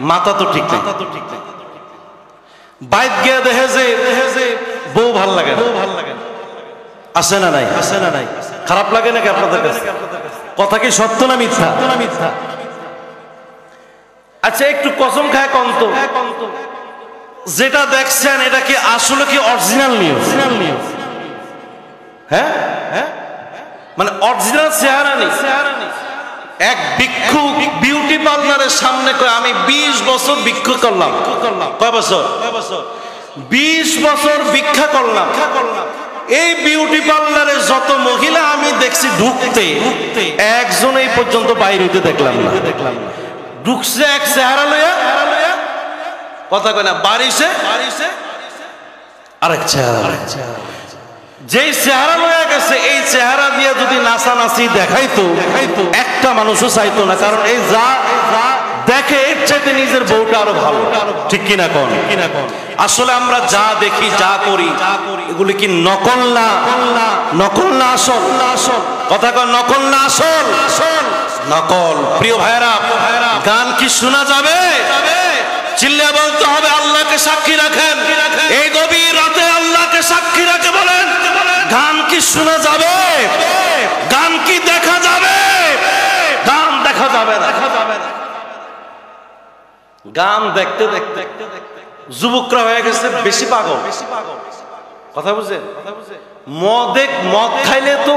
মাথা তো ঠিক নাই, বাইক গিয়া দেখে যে বউ ভাল লাগে আছে না নাই, খারাপ লাগে নাকি আপনাদের কাছে? কথা কি সত্য না মিথ্যা? আচ্ছা একটু কসম খায় কন্ত, যেটা দেখছেন এটা কি আসলে কি অরিজিনাল নিউজ? হ্যাঁ মানে অরিজিনাল চেহারা নেই। এক ভিক্ষু বিউটি পার্লারের সামনে কয় আমি 20 বছর ভিক্ষা করলাম। কয় বছর? 20 বছর ভিক্ষা করলাম। এই বিউটি পার্লারে যত মহিলা আমি দেখছি ঢুকতে, একজন এই পর্যন্ত বাইরে হইতে দেখলাম না। ঢুকছে এক চেহারা লইয়া, কথা কয় না, বাড়িছে আরেক চেহারা। যেই চেহারা লইয়া গেছে এই চেহারা দিয়ে যদি নাচানাচি দেখাইতো একটা মানুষও চাইতো না। কারণ এই যা দেখে এর চাইতে নিজের বউটা আরো ভালো। ঠিক কিনা কোন? আসলে আমরা যা দেখি যা করি এগুলি কি নকল না আসল? কথা কয় নকল না আসল? নকল। প্রিয় ভাইরা, গান কি শোনা যাবে? চিল্লা বলতে হবে আল্লাহকে সাক্ষী রাখেন। এই গভীর রাতে আল্লাহকে সাক্ষী রাখে বলেন, গান কি শোনা যাবে? গান কি দেখা যাবে? গান দেখা যাবে না। গান দেখতে দেখতে যুবকরা হয়ে গেছে বেশি পাগল। কথা বুঝেন? মদ খাইলে তো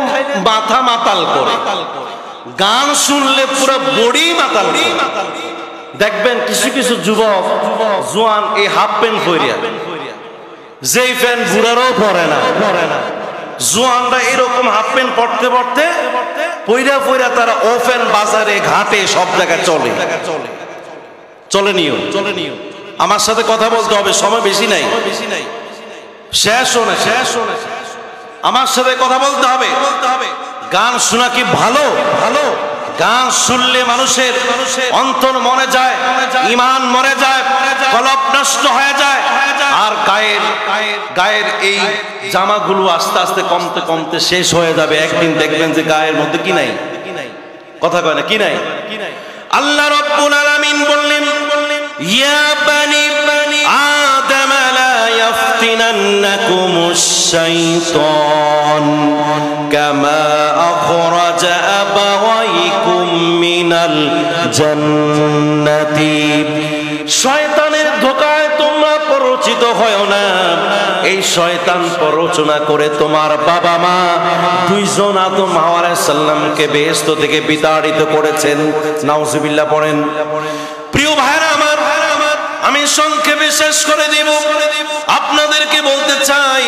মাথা মাতাল করে, গান শুনলে পুরো বডি মাতাল। দেখবেন কিছু যুবক জোয়ান এই হাফ প্যান্ট পরিয়া, যেই প্যান্ট বুড়ারও পরে না, জোয়ানরা এরকম হাফ প্যান্ট পড়তে পইরা তারা ওপেন বাজারে ঘাটে সব জায়গায় চলে নিও। আমার সাথে কথা বলতে হবে, সময় বেশি নাই, শেষ শোনে। আমার সাথে কথা বলতে হবে। গান শোনা কি ভালো? গান শুনলে মানুষের অন্তর মরে যায়, ঈমান মরে যায়, কলব নষ্ট হয়ে যায়। আর গায়ের এই জামাগুলো আস্তে আস্তে কমতে শেষ হয়ে যাবে। একদিন দেখবেন যে গায়ের মধ্যে কি নাই, কথা কয় না, কি নাই। আল্লাহ রাব্বুল আলামিন বললেন, ইয়া বানি আদম লা ইয়াফতিনান্নাকুমুশ শাইতান কামা আখরাজা আবাওয়াইকুম মিনাল জান্নাতি। শয়তানের ধোঁকায় তোমরা প্ররোচিত হয় না। এই শয়তান প্ররোচনা করে তোমার বাবা মা দুইজন আদম হাওয়া আলাইহিস সালামকে বেহেশত থেকে বিতাড়িত করেছেন। নাউজুবিল্লাহ পড়েন। প্রিয় ভাইরা আমার, আমি সংক্ষেপে শেষ করে দিব। আপনাদেরকে বলতে চাই,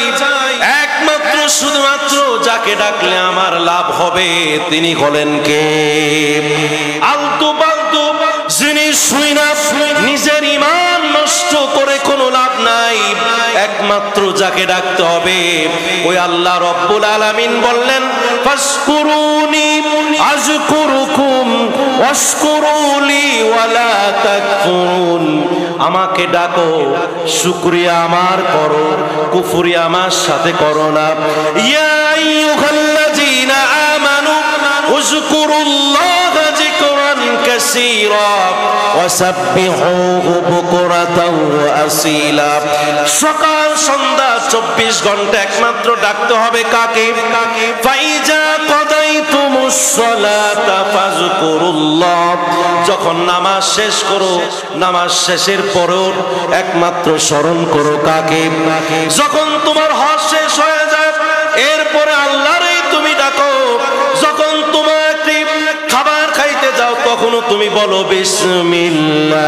একমাত্র শুধুমাত্র যাকে ডাকলে আমার লাভ হবে তিনি হলেন কে? আলতু পালতু শুই না, নিজের ঈমান নষ্ট করে কোনো লাভ নাই। একমাত্র যাকে ডাকতে হবে ওই আল্লাহ রব্বুল আলামিন বললেন, ফাসকুরুনি আযকুরুকুম ওয়াশকুরুলি ওয়ালা তাকফুরুন। আমাকে ডাকো, শুকরিয়া আমার করো, কুফরি আমার সাথে করো না। ইয়া আইয়ুহাল্লাযীনা আমানু উযকুরুল্লাহা যিকরান কাসীরা ওয়াসাব্বিহুহু বুকরাতাও ওয়া আসীলা। সকাল সন্ধ্যা 24 ঘন্টা একমাত্র ডাকতে হবে কাকে? ফাইজা কাদাইতুমুস সালাতা ফাযকুরুল্লাহ। যখন নামাজ শেষ করো, নামাজ শেষের পরেও একমাত্র স্মরণ করো কাকে? যখন তোমার হজ শেষ হয়ে যায় এরপরে আল্লাহরই তুমি ডাকো। যখন তোমার খাবার খাইতে যাও তখনও তুমি বলো বিসমিল্লাহির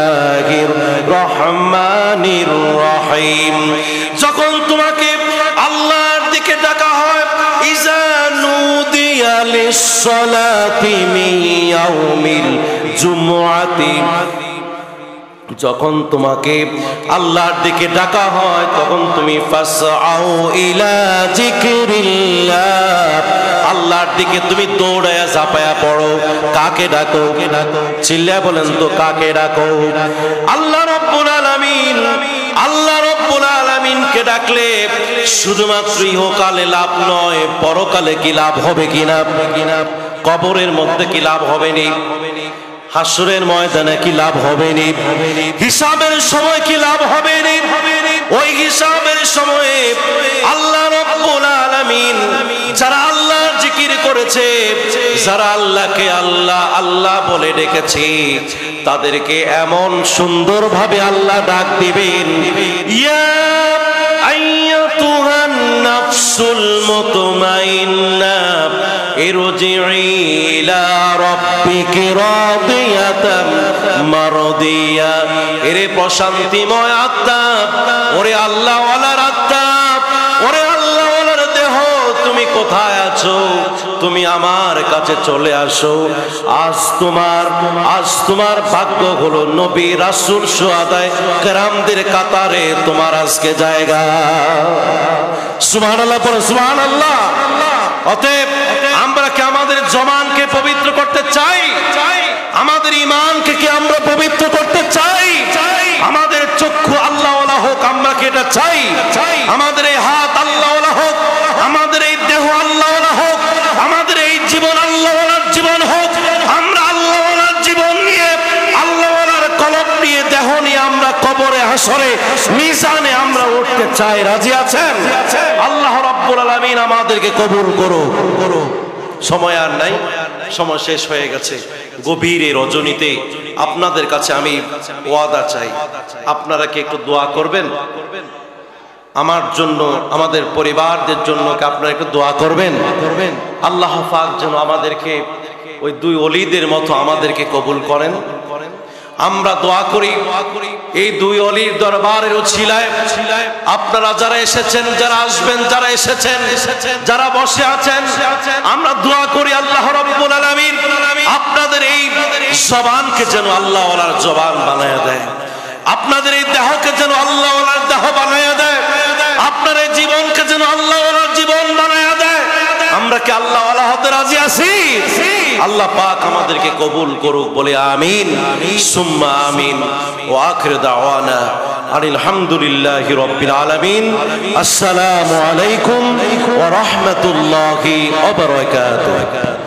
রহমানির রহিম। যখন তোমাকে আল্লাহর দিকে ডাকা হয়, ইজা নুদিয়া লিস-সালাতি মিন ইয়াউমিল জুমআতি। যখন তোমাকে আল্লাহর দিকে ডাকা হয় তখন তুমি ফাসআউ ইলা যিকরিল্লাহ, আল্লাহর দিকে তুমি দৌড়ায়া ঝাঁপায়া পড়ো। কাকে ডাকো? চিল্লায়া বলেন তো কাকে ডাকো? আল্লাহ রাব্বুল আলামিন। আল্লাহ রাব্বুল আলামিনকে ডাকলে শুধুমাত্র ইহকালে লাভ নয়, পরকালে কি লাভ হবে কিনা? কবরের মধ্যে কি লাভ হবে নি? হাসরের ময়দানে কি লাভ হবে নি? হিসাবের সময় কি লাভ হবে নি? ওই হিসাবের সময়ে আল্লাহ রাব্বুল আলামিন যারা আল্লাহর জিকির করেছে, যারা আল্লাহকে আল্লাহ আল্লাহ বলে ডেকেছে, তাদেরকে এমন সুন্দরভাবে আল্লাহ ডাক দিবেন, ইয়া আইয়াতুহান নাফসুল মুতমাইন্না ইরজিই ইলা রাব্বিকি রাদিয়াতাম মারদিয়া। এরে প্রশান্তিময় আত্মা, ওরে আল্লাহওয়ালার আত্মা, ওরে আল্লাহওয়ালার দেহ, তুমি কোথায় আছো? তুমি আমার কাছে চলে আসো। আজ তোমার ভাগ্য হলো নবী রাসূল শুহাদায়ে কেরামদের কাতারে তোমার আজকে জায়গা। সুবহানাল্লাহ পড়ো, সুবহানাল্লাহ। অতএব আমরা কি আমাদের জবানকে পবিত্র করতে চাই? আমাদের ঈমানকে কি আমরা পবিত্র করতে চাই? আমাদের চক্ষু আল্লাহওয়ালা হোক, আমরা কি এটা চাই? আমাদের এই হাত আল্লাহওয়ালা হোক, আমাদের এই দেহ আল্লাহওয়ালা হোক, আমাদের এই জীবন আল্লাহওয়ালার জীবন হোক। আমরা আল্লাহওয়ালার জীবন নিয়ে, আল্লাহওয়ালার কলব নিয়ে, দেহ নিয়ে আমরা কবরে হাসরে মিজানে আমরা উঠতে চাই। রাজি আছেন? আল্লাহ রাব্বুল আলামিন আমাদেরকে কবুল করো। সময় আর নাই, সময় শেষ হয়ে গেছে। গভীর এই রজনীতে আপনাদের কাছে আমি ওয়াদা চাই, আপনারা কি একটু দোয়া করবেন? আমার জন্য, আমাদের পরিবারদের জন্য কি আপনারা একটু দোয়া করবেন? আল্লাহ পাক যেন আমাদেরকে ওই দুই ওলিদের মতো আমাদেরকে কবুল করেন। আমরা দোয়া করি এই দুই ওলির দরবারের উছিলায় আপনারা যারা এসেছেন, যারা আসবেন, যারা এসেছেন, যারা বসে আছেন, আমরা দোয়া করি আল্লাহ রাব্বুল আলামিন আপনাদের এই জবানকে যেন আল্লাহওয়ালার জবান বানায়া দেয়, আপনাদের এই দেহকে যেন আল্লাহওয়ালার দেহ বানায়া দেয়, আপনার এই জীবনকে যেন আল্লাহওয়ালার জীবন বানায়া দেয়। আমরা কি আল্লাহওয়ালা হতে রাজি আছি? আল্লাহ পাক আমাদেরকে কবুল করুক বলে আমিন সুম্মা আমিন। ওয়া আখির দাওয়ানা আলহামদুলিল্লাহি রাব্বিল আলামিন। আসসালামু আলাইকুম ওয়া রাহমাতুল্লাহি ওয়া বারাকাতুহু।